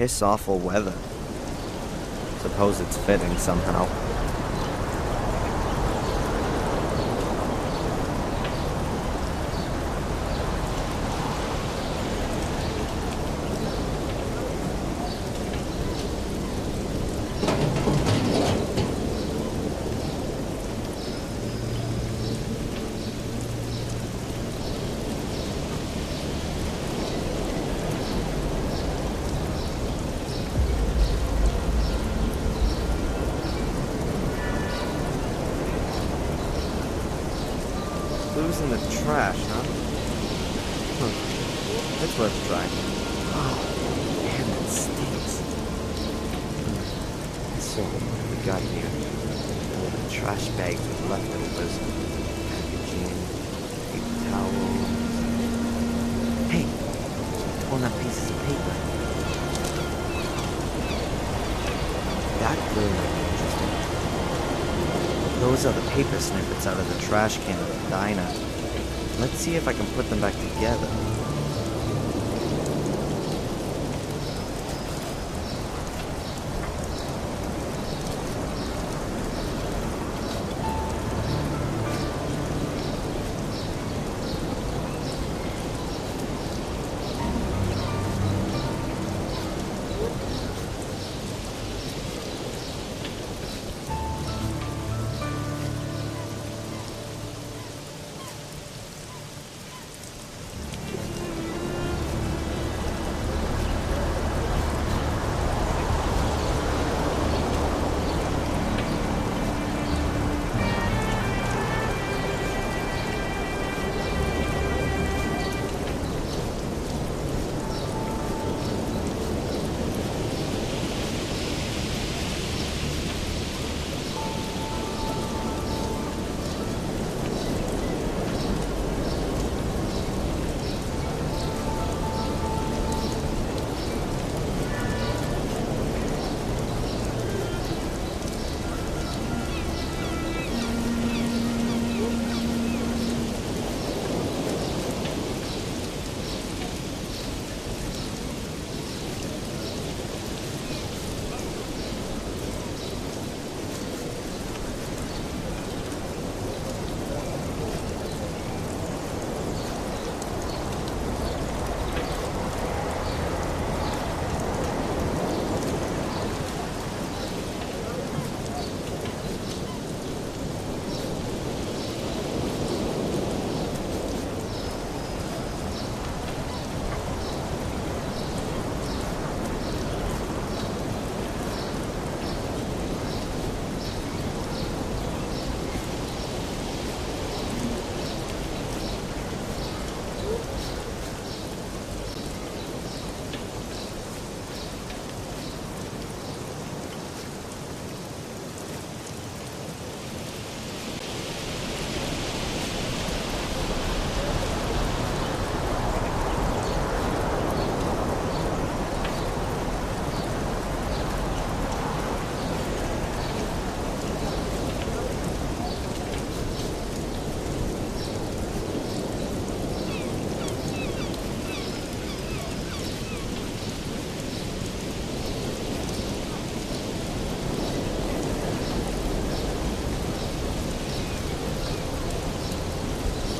piss-awful weather. Suppose it's fitting somehow. Blues in the trash, huh? It's worth trying. Oh, man, that stinks. So, what we got here? Trash bags with leftovers. Packaging. Paper towels. Hey! Pulling up pieces of paper. That really might be interesting. Those are the paper snippets out of the trash can at the diner. Let's see if I can put them back together.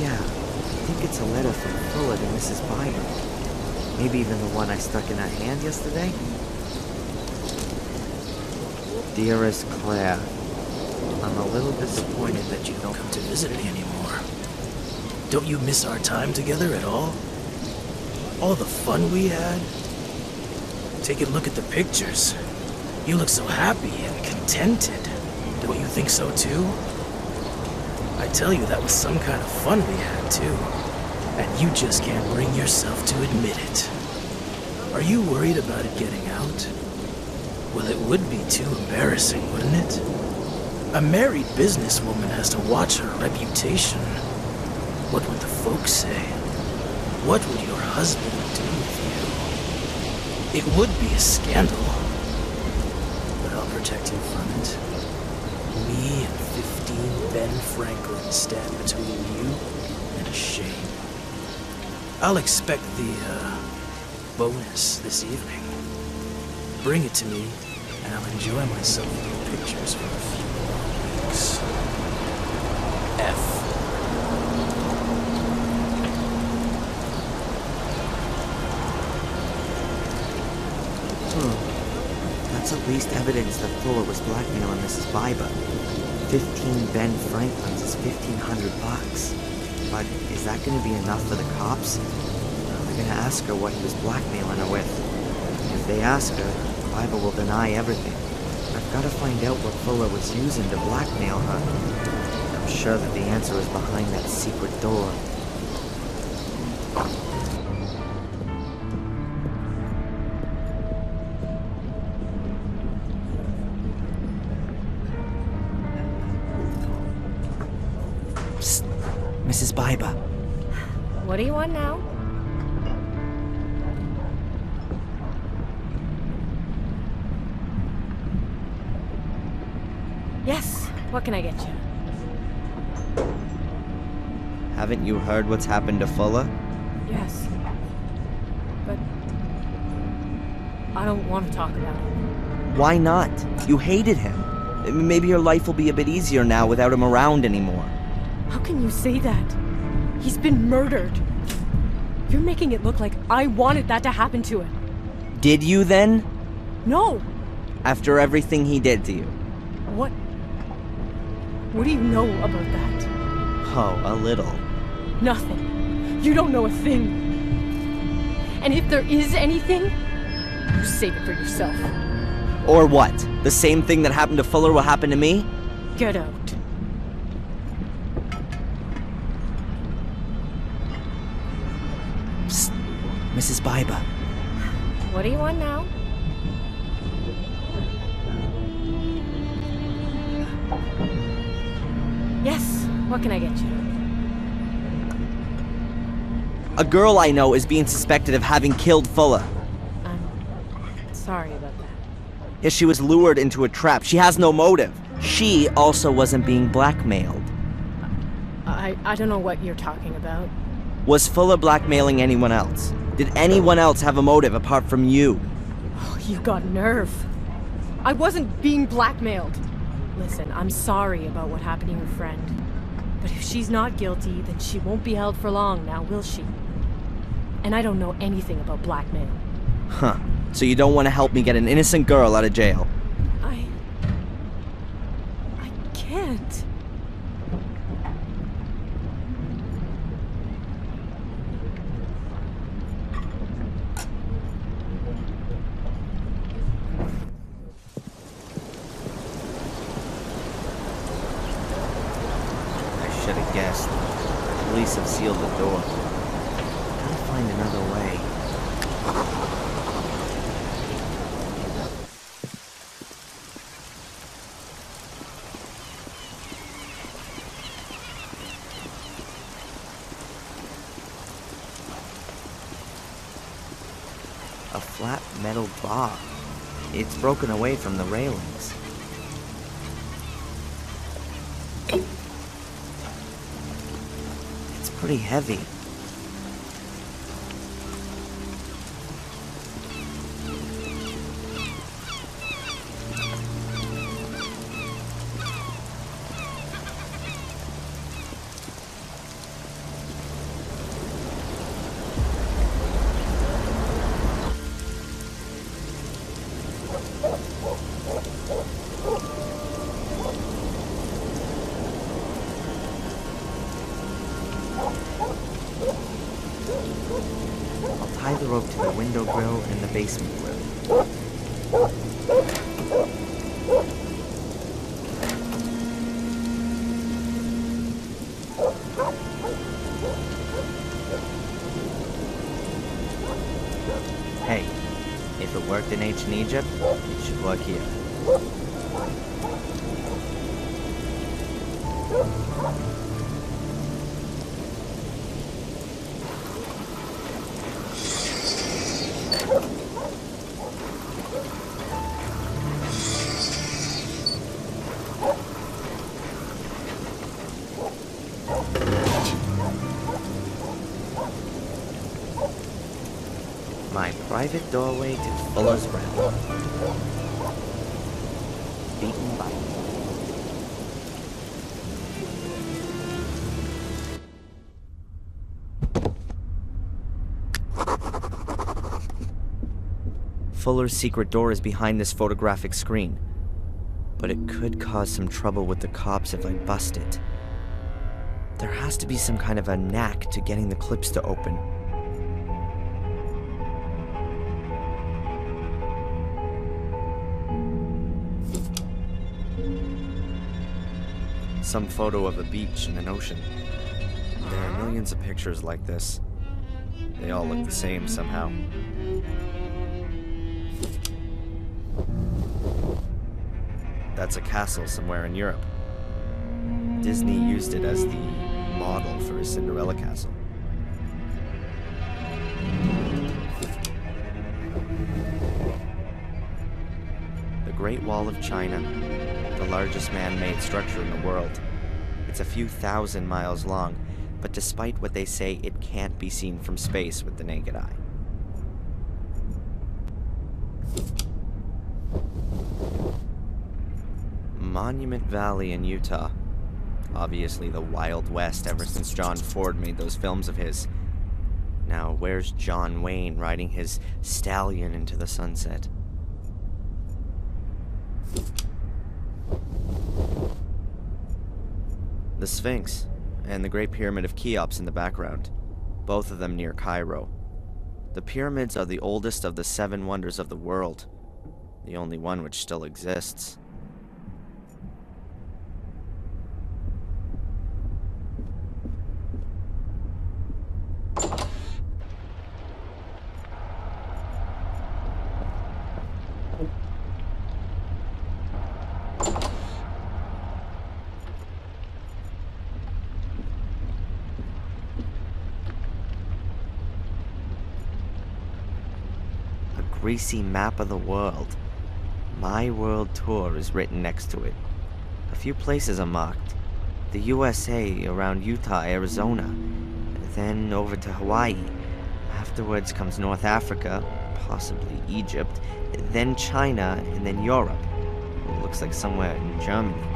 Yeah, I think it's a letter from Fuller to Mrs. Byron. Maybe even the one I stuck in her hand yesterday? Dearest Claire, I'm a little disappointed that you don't come to visit me anymore. Don't you miss our time together at all? All the fun we had? Take a look at the pictures. You look so happy and contented. Don't you think so too? I tell you, that was some kind of fun we had too. And you just can't bring yourself to admit it. Are you worried about it getting out? Well, it would be too embarrassing, wouldn't it? A married businesswoman has to watch her reputation. What would the folks say? What would your husband do with you? It would be a scandal. But I'll protect you from it. Me and 15 Ben Franklin stand between you and shame. I'll expect the, bonus this evening. bring it to me, and I'll enjoy myself with the pictures for a few more weeks. F. That's at least evidence that Fuller was blackmailing Mrs. Biba. 15 Ben Franklins is $1,500. But is that going to be enough for the cops? They're going to ask her what he was blackmailing her with. If they ask her, Biba will deny everything. I've got to find out what Fuller was using to blackmail her. I'm sure that the answer is behind that secret door. Psst. Mrs. Biba. What do you want now? Yes, what can I get you? Haven't you heard what's happened to Fuller? Yes. But I don't want to talk about it. Why not? You hated him. Maybe your life will be a bit easier now without him around anymore. How can you say that? He's been murdered. You're making it look like I wanted that to happen to him. Did you then? No! After everything he did to you? What do you know about that? Oh, a little. Nothing. You don't know a thing. And if there is anything, you save it for yourself. Or what? The same thing that happened to Fuller will happen to me? Get out. Psst. Mrs. Biba. What do you want now? Yes, what can I get you? A girl I know is being suspected of having killed Fuller. I'm sorry about that. Yes, she was lured into a trap. She has no motive. She also wasn't being blackmailed. I don't know what you're talking about. Was Fuller blackmailing anyone else? Did anyone else have a motive apart from you? Oh, you got nerve. I wasn't being blackmailed. Listen, I'm sorry about what happened to your friend. But if she's not guilty, then she won't be held for long now, will she? And I don't know anything about blackmail. Huh. So you don't want to help me get an innocent girl out of jail? I can't. I should have guessed. The police have sealed the door. Gotta find another way. A flat metal bar. It's broken away from the railings. It's pretty heavy. I'll tie the rope to the window grill in the basement grill. Hey, if it worked in ancient Egypt, it should work here. My private doorway to Fuller's Ground. Beaten by... Fuller's secret door is behind this photographic screen, but it could cause some trouble with the cops if I bust it. There has to be some kind of a knack to getting the clips to open. Some photo of a beach and an ocean. There are millions of pictures like this. They all look the same somehow. That's a castle somewhere in Europe. Disney used it as the model for a Cinderella castle. The Great Wall of China, the largest man-made structure in the world. It's a few thousand miles long, but despite what they say, it can't be seen from space with the naked eye. Monument Valley in Utah. Obviously the Wild West ever since John Ford made those films of his. Now, where's John Wayne riding his stallion into the sunset? The Sphinx and the Great Pyramid of Cheops in the background, both of them near Cairo. The pyramids are the oldest of the 7 wonders of the world, the only one which still exists. Greasy map of the world. My World Tour is written next to it. A few places are marked. The USA, around Utah, Arizona. Then over to Hawaii. Afterwards comes North Africa, possibly Egypt. Then China, and then Europe. It looks like somewhere in Germany.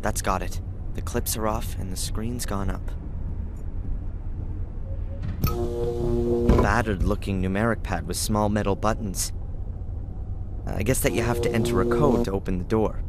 That's got it. The clips are off and the screen's gone up. Battered-looking numeric pad with small metal buttons. I guess that you have to enter a code to open the door.